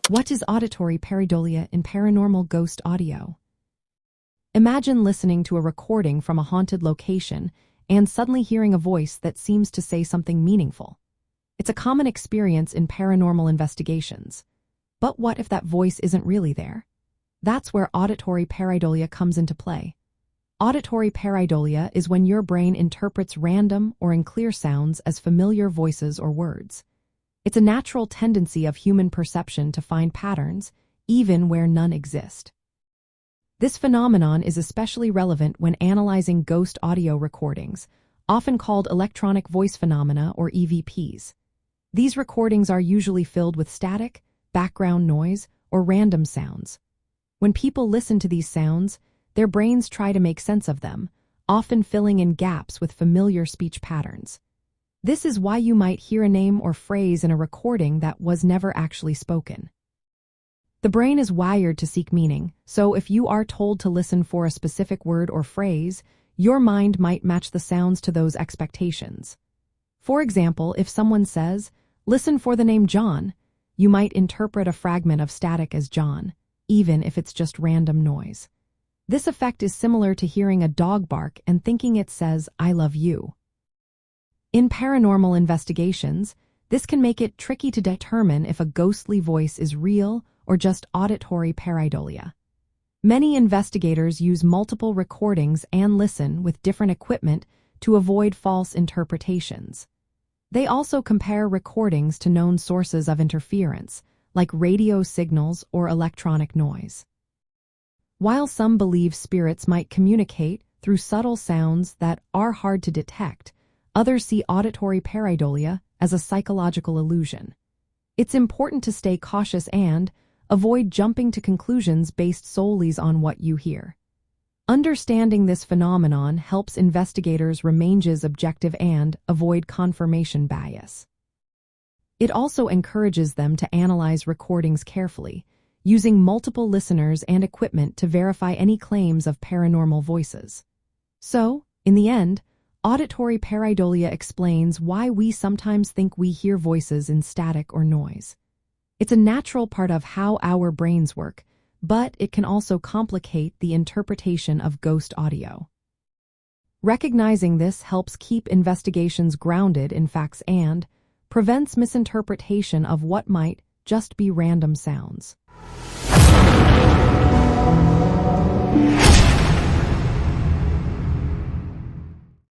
What is auditory pareidolia in paranormal ghost audio? Imagine listening to a recording from a haunted location and suddenly hearing a voice that seems to say something meaningful. It's a common experience in paranormal investigations. But what if that voice isn't really there? That's where auditory pareidolia comes into play. Auditory pareidolia is when your brain interprets random or unclear sounds as familiar voices or words. It's a natural tendency of human perception to find patterns, even where none exist. This phenomenon is especially relevant when analyzing ghost audio recordings, often called electronic voice phenomena or EVPs. These recordings are usually filled with static, background noise, or random sounds. When people listen to these sounds, their brains try to make sense of them, often filling in gaps with familiar speech patterns. This is why you might hear a name or phrase in a recording that was never actually spoken. The brain is wired to seek meaning, so if you are told to listen for a specific word or phrase, your mind might match the sounds to those expectations. For example, if someone says, "Listen for the name John," you might interpret a fragment of static as John, even if it's just random noise. This effect is similar to hearing a dog bark and thinking it says, "I love you." In paranormal investigations, this can make it tricky to determine if a ghostly voice is real or just auditory pareidolia. Many investigators use multiple recordings and listen with different equipment to avoid false interpretations. They also compare recordings to known sources of interference, like radio signals or electronic noise. While some believe spirits might communicate through subtle sounds that are hard to detect, others see auditory pareidolia as a psychological illusion. It's important to stay cautious and avoid jumping to conclusions based solely on what you hear. Understanding this phenomenon helps investigators remain objective and avoid confirmation bias. It also encourages them to analyze recordings carefully, using multiple listeners and equipment to verify any claims of paranormal voices. So, in the end, auditory pareidolia explains why we sometimes think we hear voices in static or noise. It's a natural part of how our brains work, but it can also complicate the interpretation of ghost audio. Recognizing this helps keep investigations grounded in facts and prevents misinterpretation of what might just be random sounds.